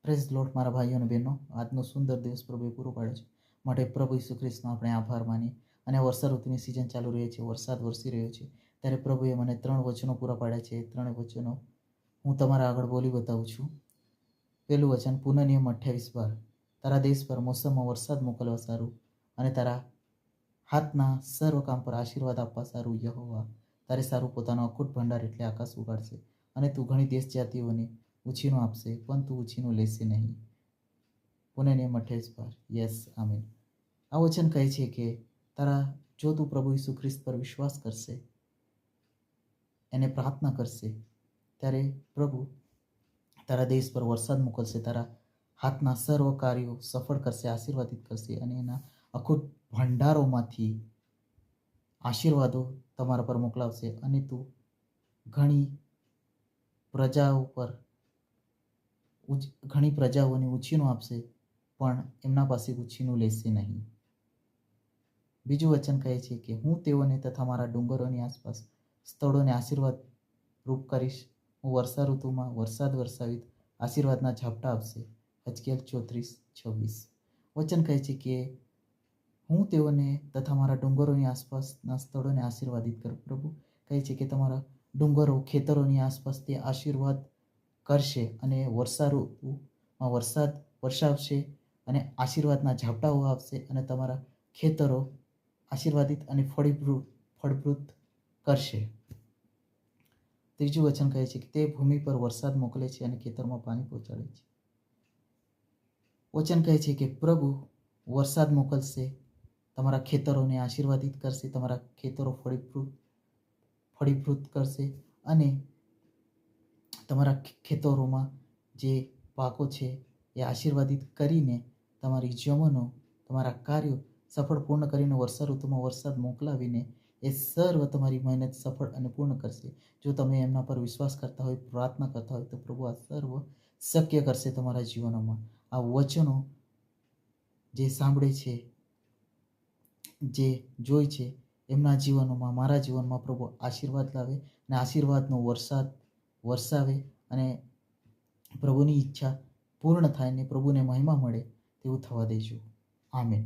Praise lord મારા ભાઈઓ અને બહેનો, આજનો સુંદર દિવસ પ્રભુએ પૂરો પાડ્યો છે. માટે પ્રભુ ઈસુ ખ્રિસ્તનો આપણે આભાર માનીએ. અને વર્ષા ઋતુની સિઝન ચાલુ રહી છે, વરસાદ વરસી રહ્યો છે, ત્યારે પ્રભુએ મને 3 વચનો પૂરા પાડ્યા છે. 3 વચનો હું તમારા આગળ બોલી બતાવું છું. પહેલું વચન, પુનઃ નિયમ 28:12. તારા દેશ પર મોસમમાં વરસાદ મોકલવા સારું અને તારા હાથના સર્વ કામ પર આશીર્વાદ આપવા સારું યહોવા તારે સારું પોતાનો અખૂટ ભંડાર એટલે આકાશ ઉગાડશે. અને તું ઘણી દેશ જાતિઓને ઉછીનું આપશે, પણ તું ઉછીનું લેશે નહીં. પુનઃ નિયમ 28:12. યસ, આમીન. આ વચન કહે છે કે જો તું પ્રભુ ઈસુ ખ્રિસ્ત પર વિશ્વાસ કરશે, એને પ્રાર્થના કરશે, ત્યારે પ્રભુ તારા દેશ પર વરસાદ મોકલશે, તારા હાથના સર્વ કાર્યો સફળ કરશે, આશીર્વાદિત કરશે અને એના અખૂટ ભંડારોમાંથી આશીર્વાદો તમારા પર મોકલાવશે. અને તું ઘણી પ્રજાઓને ઉછીનું આપશે, પણ એમના પાસે ઉછીનું લેશે નહીં. બીજું વચન કહે છે કે હું તેઓને તથા મારા ડુંગરોની આસપાસ સ્થળોને આશીર્વાદ રૂપ કરીશ. હું વર્ષા ઋતુમાં વરસાદ વરસાવીશ, આશીર્વાદના ઝાપટા આપશે. હજકેલ 34:26. વચન કહે છે કે હું તેઓને તથા મારા ડુંગરોની આસપાસના સ્થળોને આશીર્વાદિત કરું. પ્રભુ કહે છે કે તમારા ડુંગરો, ખેતરોની આસપાસ તે આશીર્વાદ કરશે અને વર્ષા ઋતુમાં વરસાદ વરસાવશે અને આશીર્વાદના ઝાપટાઓ આવશે અને તમારા ખેતરો આશીર્વાદિત અને ફળદ્રુપ કરશે. ત્રીજું વચન કહે છે કે તે ભૂમિ પર વરસાદ મોકલે છે અને ખેતરમાં પાણી પહોંચાડે છે. વચન કહે છે કે પ્રભુ વરસાદ મોકલશે, તમારા ખેતરોને આશીર્વાદિત કરશે, તમારા ખેતરો ફળીભૂત કરશે અને તમારા ખેતરોમાં જે પાકો છે એ આશીર્વાદિત કરીને તમારી જમનો, તમારા કાર્યો સફળ પૂર્ણ કરીને વર્ષા ઋતુમાં વરસાદ મોકલાવીને એ સર્વ તમારી મહેનત સફળ અને પૂર્ણ કરશે. જો તમે એમના પર વિશ્વાસ કરતા હોય, પ્રાર્થના કરતા હોય, તો પ્રભુ આ સર્વ શક્ય કરશે તમારા જીવનોમાં. આ વચનો જે સાંભળે છે, જે જોઈ છે, એમના જીવનોમાં, મારા જીવનમાં પ્રભુ આશીર્વાદ લાવે અને આશીર્વાદનો વરસાદ વરસાવે અને પ્રભુની ઈચ્છા પૂર્ણ થાય ને પ્રભુને મહિમા મળે તેવું થવા દેજો. આમીન.